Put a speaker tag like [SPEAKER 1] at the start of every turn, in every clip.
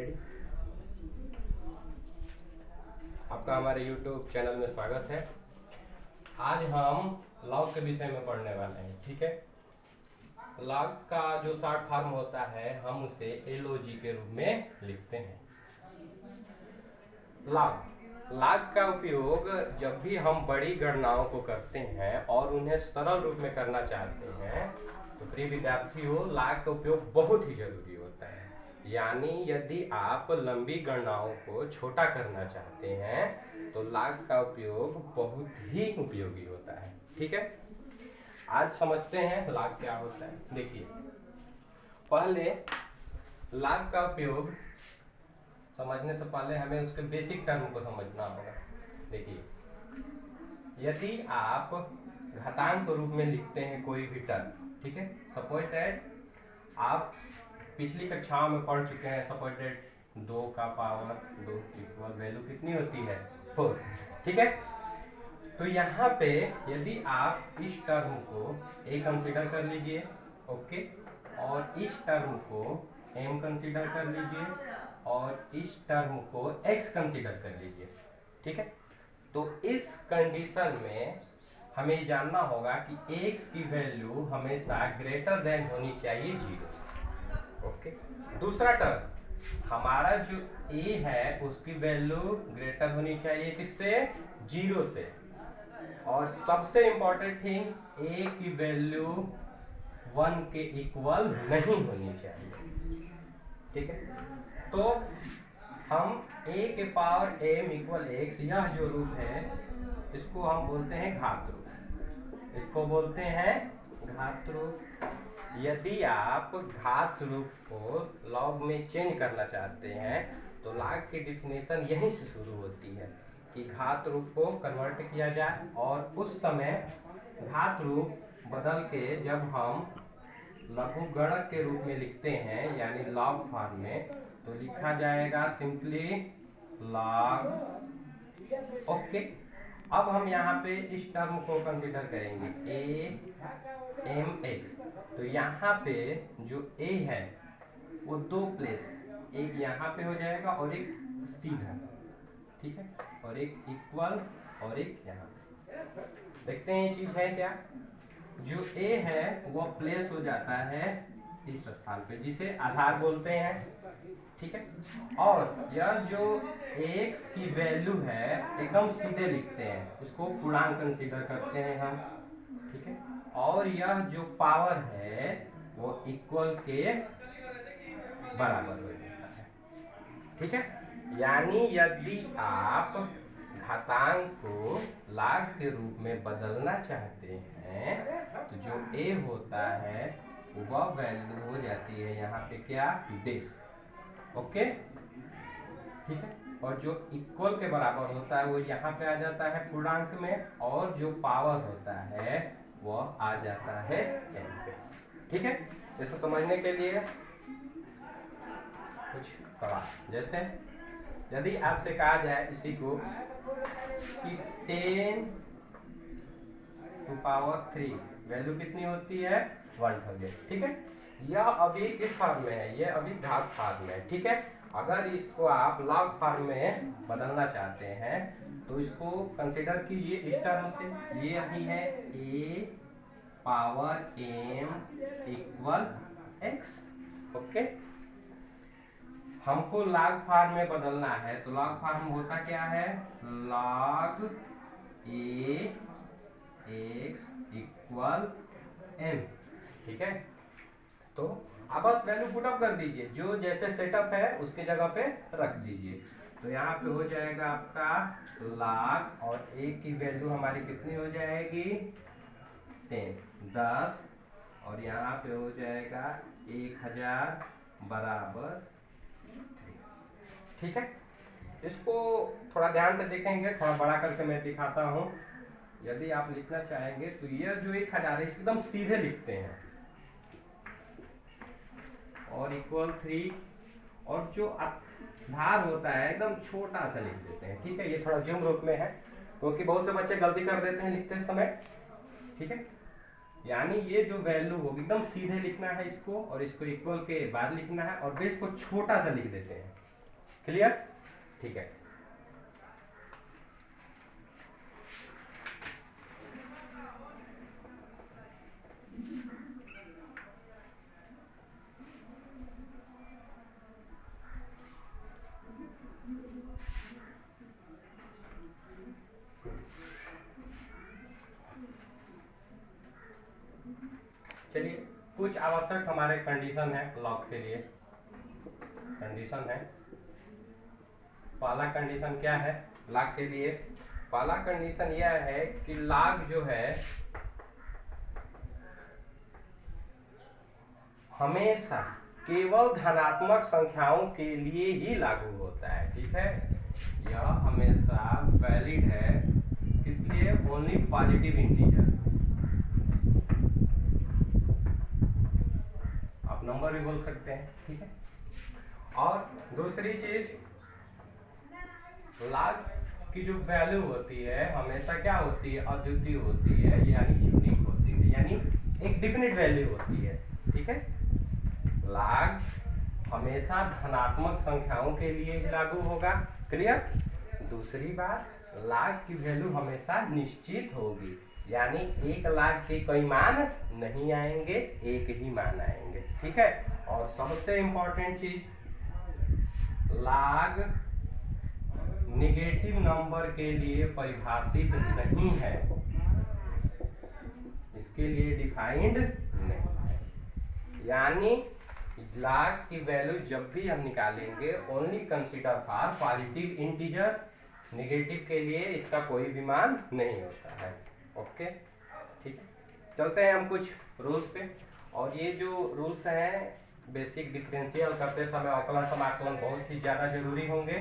[SPEAKER 1] Ready. आपका हमारे YouTube channel में स्वागत है। आज हम लॉग के विषय में पढ़ने वाले हैं। ठीक है, लॉग का जो शॉर्ट फॉर्म होता है हम उसे LOG के रूप में लिखते हैं। लॉग का उपयोग जब भी हम बड़ी गणनाओं को करते हैं और उन्हें सरल रूप में करना चाहते हैं तो प्रिय विद्यार्थियों, लॉग का उपयोग बहुत ही जरूरी होता है। यानी यदि आप लंबी गणनाओं को छोटा करना चाहते हैं तो लॉग का उपयोग बहुत ही उपयोगी होता है। ठीक है, आज समझते हैं लॉग क्या होता है। देखिए, पहले लॉग का उपयोग समझने से पहले हमें उसके बेसिक टर्म को समझना होगा। देखिए, यदि आप घातांक रूप में लिखते हैं कोई भी टर्म, ठीक है, सपोज दैट आप पिछली कक्षाओं में पढ़ चुके हैं, सपोज दैट 2 का पावर 2 इक्वल वैल्यू कितनी होती है 4। ठीक है, तो यहाँ पे यदि आप इस टर्म को a कंसीडर कर लीजिए, ओके, और इस टर्म को m कंसीडर कर लीजिए और इस टर्म को x कंसीडर कर लीजिए। ठीक है, तो इस कंडीशन में हमें जानना होगा कि x की वैल्यू हमेशा ग्रेटर देन होनी चाहिए 0। ओके, दूसरा टर्म हमारा जो a है उसकी वैल्यू ग्रेटर होनी चाहिए किससे? 0 से। और सबसे इंपॉर्टेंट थिंग, a की वैल्यू 1 के इक्वल नहीं होनी चाहिए। ठीक है, तो हम a के पावर m इक्वल x, यह जो रूप है इसको हम बोलते हैं घात रूप। इसको बोलते हैं घात रूप। यदि आप घात रूप को लॉग में चेंज करना चाहते हैं तो लॉग की डेफिनेशन यहीं से शुरू होती है कि घात रूप को कन्वर्ट किया जाए, और उस समय घात रूप बदल के जब हम लघुगणक के रूप में लिखते हैं यानी लॉग फॉर्म में, तो लिखा जाएगा सिंपली लॉग। ओके, अब हम यहाँ पे इस टर्म को कंसीडर करेंगे a(m)x। तो यहाँ पे जो a है वो 2 प्लेस, एक यहाँ पे हो जाएगा और एक सीधा, ठीक है, और एक इक्वल और एक यहाँ पे। देखते हैं ये चीज है क्या। जो a है वो प्लेस हो जाता है इस स्थान पे जिसे आधार बोलते हैं। ठीक है, और यह जो x की वैल्यू है एकदम सीधे लिखते हैं, इसको पूर्णांक कंसीडर करते हैं हम। ठीक है, और यह जो पावर है वो इक्वल के बराबर हो जाता है। ठीक है, यानी यदि आप घातांक को लॉग के रूप में बदलना चाहते हैं तो जो a होता है वह वैल्यू हो जाती है यहाँ पे क्या? बेस। ओके, ठीक है, और जो इक्वल के बराबर होता है वो यहाँ पे आ जाता है पूर्णांक में, और जो पावर होता है वह आ जाता है m पे। ठीक है, इसको समझने के लिए कुछ सवाल, जैसे यदि आपसे कहा जाए इसी को कि 10⁻³ वैल्यू कितनी होती है? 1000। ठीक है, यह अभी किस फॉर्म में है? यह अभी घात फॉर्म में है। ठीक है, अगर इसको आप लॉग फॉर्म में बदलना चाहते हैं तो इसको कंसीडर कीजिए इस टर्म से। ये अभी है a(m) इक्वल x। ओके, हमको लॉग फॉर्म में बदलना है तो लॉग फॉर्म होता क्या है? log ax equal m। ठीक है, तो आप बस वैल्यू पुट अप कर दीजिए, जो जैसे सेटअप है उसके जगह पे रख दीजिए। तो यहाँ पे हो जाएगा आपका log, और a की वैल्यू हमारी कितनी हो जाएगी? 10, और यहाँ पे हो जाएगा 1000 बराबर 3। ठीक है, इसको थोड़ा ध्यान से देखेंगे, थोड़ा बड़ा करके मैं दिखाता हूँ। यदि आप लिखना चाहेंगे तो यह जो 1000 है एकदम सीधे लिखते हैं, और इक्वल 3, और जो आधार होता है एकदम छोटा सा लिख देते हैं। ठीक है, ये थोड़ा जूम रूप में है क्योंकि बहुत से बच्चे गलती कर देते हैं लिखते समय। ठीक है, यानी ये जो वैल्यू होगी एकदम सीधे लिखना है इसको, और इसको इक्वल के बाद लिखना है, और बेस को छोटा सा लिख देते हैं। क्लियर? ठीक है। चलिए, कुछ आवश्यक हमारे कंडीशन है लॉग के लिए। कंडीशन है, पहला कंडीशन क्या है लॉग के लिए? पहला कंडीशन यह है कि लॉग जो है हमेशा केवल धनात्मक संख्याओं के लिए ही लागू होता है। ठीक है, यह हमेशा वैलिड है, इसलिए ओनली पॉजिटिव इंटीजर। आप नंबर भी बोल सकते हैं। ठीक है, और दूसरी चीज, लॉग की जो वैल्यू होती है हमेशा क्या होती है? अद्वितीय होती है, यानी यूनिक होती है, यानी एक डिफिनिट वैल्यू होती है। ठीक है, लॉग हमेशा धनात्मक संख्याओं के लिए ही लागू होगा। क्लियर? दूसरी बात, लॉग की वैल्यू हमेशा निश्चित होगी, यानी 1 लाख के कई मान नहीं आएंगे, एक ही मान आएंगे। ठीक है, और सबसे इंपॉर्टेंट चीज, लॉग निगेटिव नंबर के लिए परिभाषित नहीं है, इसके लिए डिफाइंड नहीं है। यानी लॉग की वैल्यू जब भी हम निकालेंगे only consider for positive integer, negative के लिए इसका कोई भी मान नहीं होता है। ओके, ठीक है, चलते हैं हम कुछ रूल्स पे। और ये जो रूल्स हैं बेसिक डिफरेंशियल करते समय अवकलन समाकलन बहुत ही ज़्यादा जरूरी होंगे,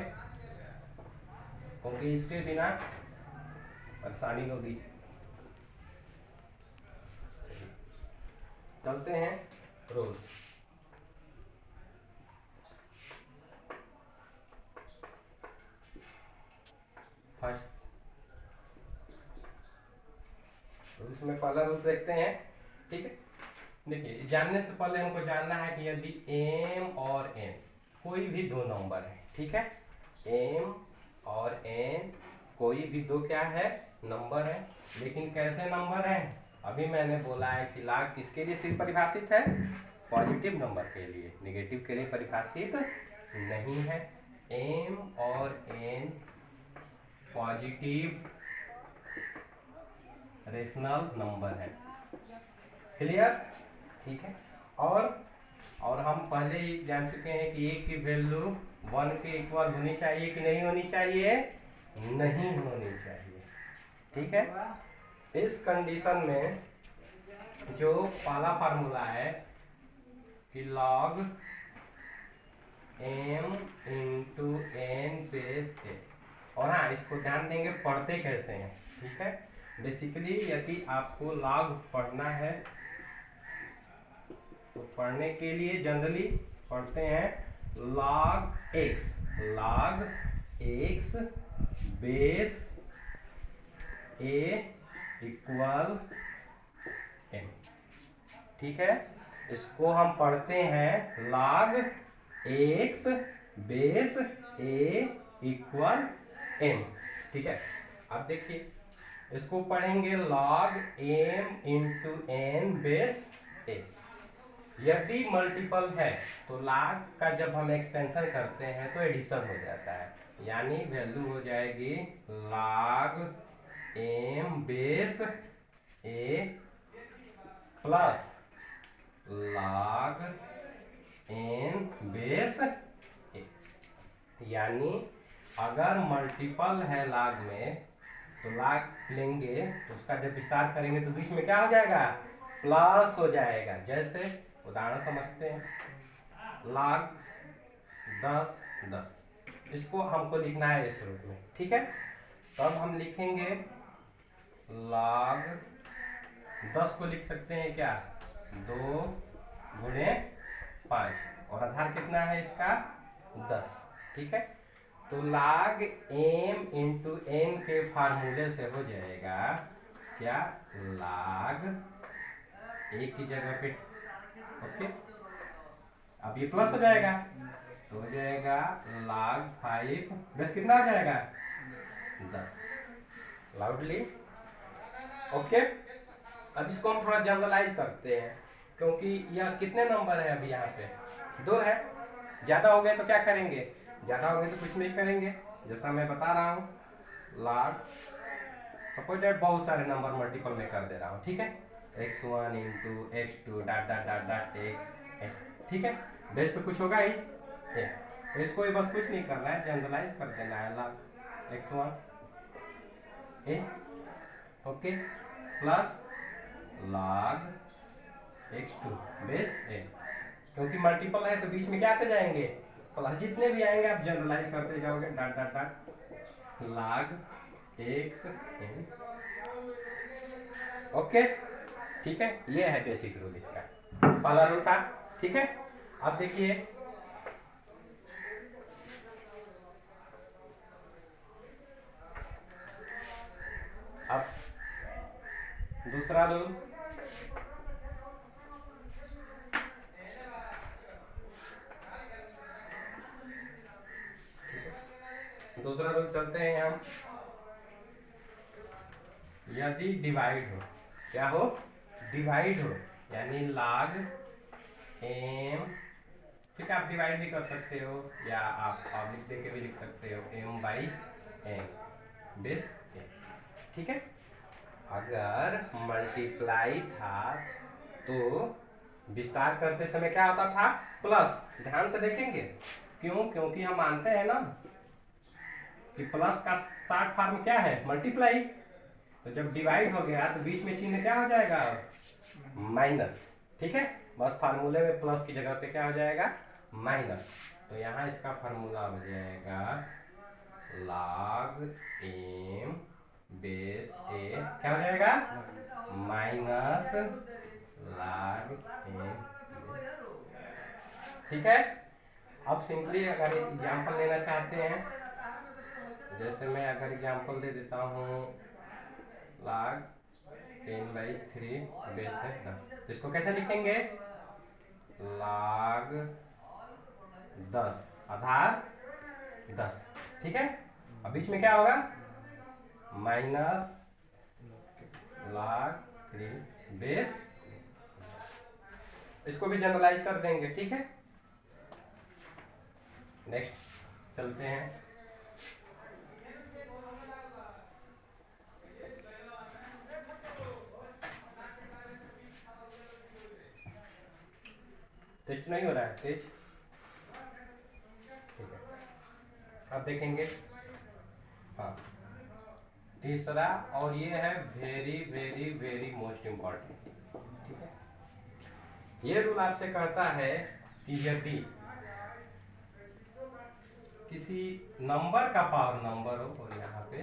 [SPEAKER 1] क्योंकि इसके बिना परेशानी होगी। चलते हैं रूल्स। फर्स्ट रूल्स में पहला रूल देखते हैं। ठीक है, देखिए, जानने से पहले हमको जानना है कि यदि m और n कोई भी दो नंबर है, ठीक है, m और n कोई भी दो क्या है? नंबर है। लेकिन कैसे नंबर है? अभी मैंने बोला है कि लॉग किसके लिए सिर्फ परिभाषित है? पॉजिटिव नंबर के लिए, निगेटिव के लिए परिभाषित नहीं है। m और n पॉजिटिव रेशनल नंबर है। क्लियर? ठीक है, और हम पहले ही जान चुके हैं कि a की वैल्यू 1 के इक्वल होनी चाहिए कि नहीं होनी चाहिए? नहीं होनी चाहिए। ठीक है, इस कंडीशन में जो पहला फार्मूला है कि log m into n base a, और हाँ, इसको ध्यान देंगे पढ़ते कैसे हैं। ठीक है, बेसिकली यदि आपको log पढ़ना है तो पढ़ने के लिए जनरली पढ़ते हैं log x base a equal m। ठीक है, इसको हम पढ़ते हैं log x base a equal m। ठीक है, अब देखिए, इसको पढ़ेंगे log m into n base a। यदि मल्टीपल है तो log का जब हम एक्सपेंशन करते हैं तो एडिशन हो जाता है, यानी वैल्यू हो जाएगी log m base a plus log n base a। यानी अगर मल्टीपल है log में तो log लेंगे तो उसका जब विस्तार करेंगे तो बीच में क्या हो जाएगा? प्लस हो जाएगा। जैसे उदाहरण समझते हैं, log 10, इसको हमको लिखना है इस रूप में। ठीक है, तब हम लिखेंगे log 10 को लिख सकते हैं क्या? 2 गुणे 5, और आधार कितना है इसका? 10। ठीक है, तो log m इंटू एन के फार्मूले से हो जाएगा क्या? log एक की जगह पे, ओके, अब ये प्लस हो जाएगा तो हो जाएगा log 5 बेस कितना हो जाएगा 10। Loudly okay. अब इसको हम थोड़ा जनरलाइज करते हैं, क्योंकि यह कितने नंबर है अभी यहाँ पे 2 है। ज़्यादा हो गए तो क्या करेंगे, ज़्यादा हो गए तो कुछ नहीं करेंगे, जैसा मैं बता रहा हूँ log सपोज डेट बहुत सारे नंबर मल्टीपल में कर दे रहा हूँ, ठीक है, x1 into x2 dot dot dot dot x, ठीक है, बेस तो कुछ होगा ही, तो इसको ही बस कुछ नहीं करना है, जनरलाइज कर देना है log x1 a okay plus log x2 base a, क्योंकि मल्टीपल है तो बीच में क्या आते जाएंगे प्लस, जितने भी आएंगे आप जनरलाइज करते जाओगे dot dot dot log x okay, ठीक है, ये है बेसिक रूल इसका, पहला रूल था, ठीक है। अब देखिए अब दूसरा रूल, दूसरा रूल चलते हैं हम, यदि डिवाइड हो, क्या हो डिवाइड हो, यानी log m, ठीक है, आप डिवाइड भी कर सकते हो या आप लिख दे के भी लिख सकते हो m by n base n, ठीक है। अगर मल्टीप्लाई था तो विस्तार करते समय क्या होता था प्लस, ध्यान से देखेंगे, क्यों, क्योंकि हम मानते हैं ना कि प्लस का शॉर्ट फॉर्म क्या है मल्टीप्लाई, तो जब डिवाइड हो गया तो बीच में चिन्ह क्या हो जाएगा माइनस, ठीक है, बस फार्मूले में प्लस की जगह पे क्या हो जाएगा माइनस, तो यहाँ इसका फार्मूला हो जाएगा log m बेस ए, क्या हो जाएगा माइनस log m, ठीक है। अब सिंपली अगर एग्जाम्पल लेना चाहते हैं, जैसे मैं अगर एग्जाम्पल दे देता हूँ log 10/3 बेस है 10, इसको कैसे लिखेंगे log 10 आधार 10, ठीक है। अब बीच में क्या होगा माइनस log 3 बेस, इसको भी जनरलाइज कर देंगे, ठीक है। नेक्स्ट चलते हैं, टेस्ट नहीं हो रहा है तेज, ठीक है। अब देखेंगे हाँ तीसरा, और ये है very very very most important, ठीक है। ये रूल आपसे कहता है कि यदि किसी नंबर का पावर नंबर हो और यहाँ पे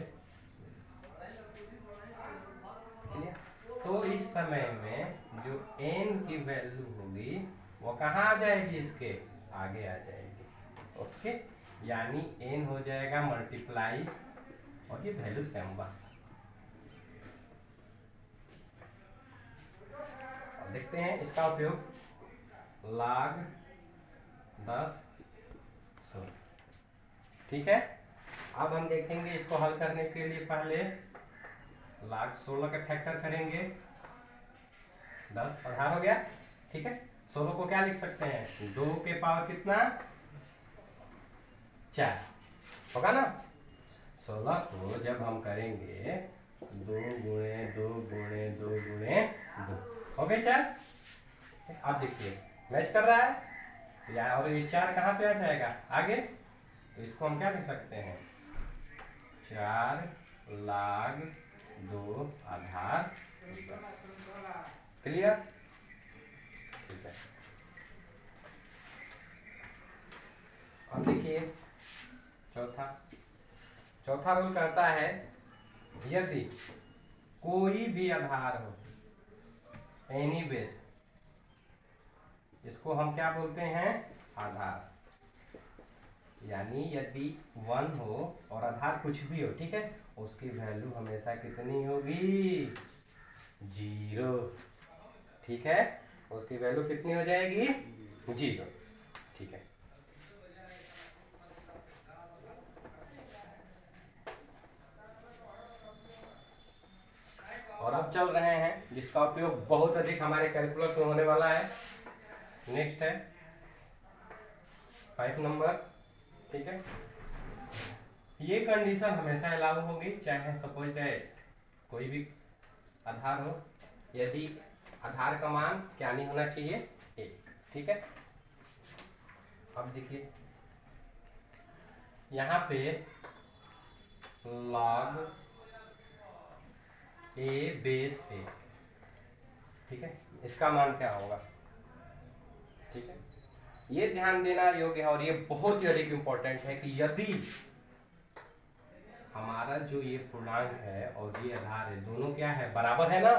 [SPEAKER 1] तो इस समय में जो n की वैल्यू होगी वो कहाँ आ जाएगी, इसके आगे आ जाएगी, ओके, यानी n हो जाएगा मल्टीप्लाई और ये वैल्यू सेम बस। अब देखते हैं इसका उपयोग log 10 16, ठीक है। अब हम देखेंगे इसको हल करने के लिए पहले log 16 का फैक्टर करेंगे, 10 आधार हो गया, ठीक है। 16 को क्या लिख सकते हैं 2 के पावर कितना 4 होगा ना, 16 को जब हम करेंगे 2 गुणे 2 गुणे 2 गुणे 2 हो गए 4। अब देखिए मैच कर रहा है या, और ये 4 कहाँ पे आ जाएगा आगे, तो इसको हम क्या लिख सकते हैं 4 log 2 आधार, क्लियर, ठीक है। अब देखिए चौथा रूल कहता है यदि कोई भी आधार हो एनी बेस, इसको हम क्या बोलते हैं आधार, यानी यदि 1 हो और आधार कुछ भी हो, ठीक है, उसकी वैल्यू हमेशा कितनी होगी 0, ठीक है, उसकी वैल्यू कितनी हो जाएगी 0, ठीक है। और अब चल रहे हैं जिसका उपयोग बहुत अधिक हमारे कैलकुलस में होने वाला है। नेक्स्ट है 5 नंबर। ठीक है, ये कंडीशन हमेशा लागू होगी, चाहे सपोज दैट कोई भी आधार हो, यदि आधार का मान क्या नहीं होना चाहिए, 1। ठीक है, अब देखिए यहाँ पे log a बेस a, ठीक है, इसका मान क्या होगा। ठीक है, ये ध्यान देना योग्य है और ये बहुत ही अधिक इंपॉर्टेंट है कि यदि हमारा जो ये पूर्णांक है और ये आधार है, दोनों क्या है, बराबर है ना,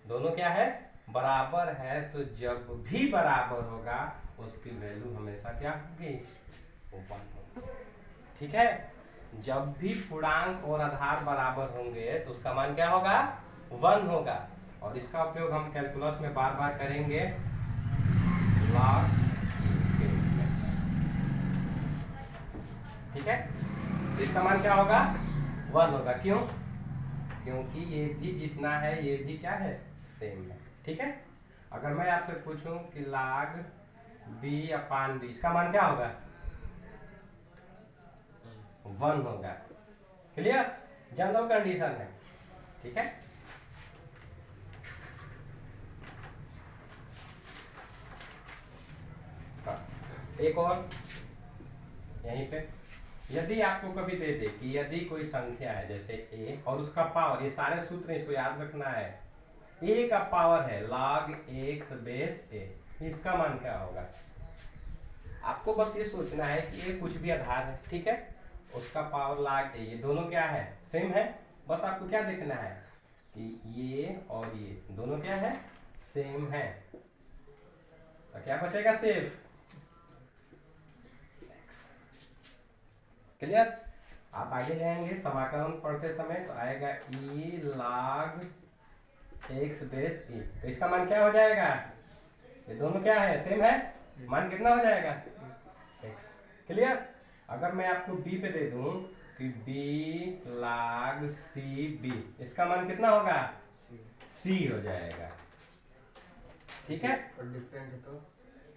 [SPEAKER 1] दोनों क्या है, बराबर है, तो जब भी बराबर होगा उसकी वैल्यू हमेशा क्या होगी, 1 होगी। ठीक है, जब भी पूर्णांक और आधार बराबर होंगे तो उसका मान क्या होगा, 1 होगा। और इसका उपयोग हम कैलकुलस में बार बार करेंगे log के रूप में। ठीक है, तो इसका मान क्या होगा, 1 होगा। क्यों, क्योंकि ये भी जितना है ये भी क्या है, सेम है। ठीक है, अगर मैं आपसे पूछूं कि log b/b, इसका मान क्या होगा, 1 होगा। क्लियर, जनरल कंडीशन है। ठीक है, हाँ, एक और यहीं पे, यदि आपको कभी दे दे कि यदि कोई संख्या है जैसे a और उसका पावर, ये सारे सूत्र इसको याद रखना है, a का पावर है log x बेस a, इसका मान क्या होगा। आपको बस ये सोचना है कि ये कुछ भी आधार है, ठीक है, उसका पावर log a, ये दोनों क्या है, सेम है। बस आपको क्या देखना है कि ये और ये दोनों क्या है, सेम है, तो क्या बचेगा, सिर्फ x। क्लियर, आप आगे जाएंगे समाकलन पढ़ते समय तो आएगा e log x base e, तो इसका मान क्या हो जाएगा, ये दोनों क्या है, सेम है, मान कितना हो जाएगा, x। क्लियर, अगर मैं आपको b पे दे दूं कि b log c b, इसका मान कितना होगा, c हो जाएगा। ठीक है,
[SPEAKER 2] और डिफरेंट है तो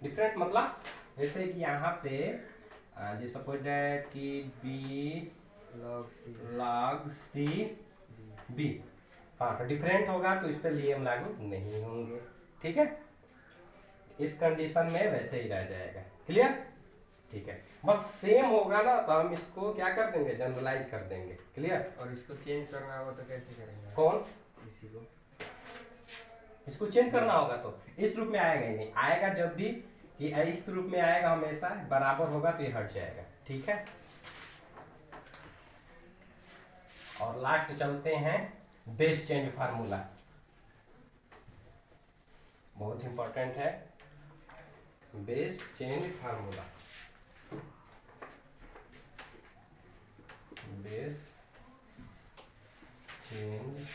[SPEAKER 1] डिफरेंट मतलब जैसे कि यहाँ पे जो सपोज दैट कि b log c b, हाँ, तो डिफरेंट होगा तो इस पर नियम लागू नहीं होंगे। ठीक है, इस कंडीशन में वैसे ही रह जाएगा। क्लियर, ठीक है, बस सेम होगा ना तो हम इसको क्या कर देंगे, जनरलाइज कर देंगे। क्लियर,
[SPEAKER 2] और इसको चेंज करना होगा तो कैसे करेंगे,
[SPEAKER 1] कौन,
[SPEAKER 2] इसी को
[SPEAKER 1] इसको चेंज करना होगा तो इस रूप में आएगा ही नहीं, आएगा जब भी कि इस रूप में आएगा हमेशा, बराबर होगा तो ये हट जाएगा। ठीक है, और लास्ट चलते हैं बेस चेंज फार्मूला, बहुत इंपॉर्टेंट है base change formula. Base change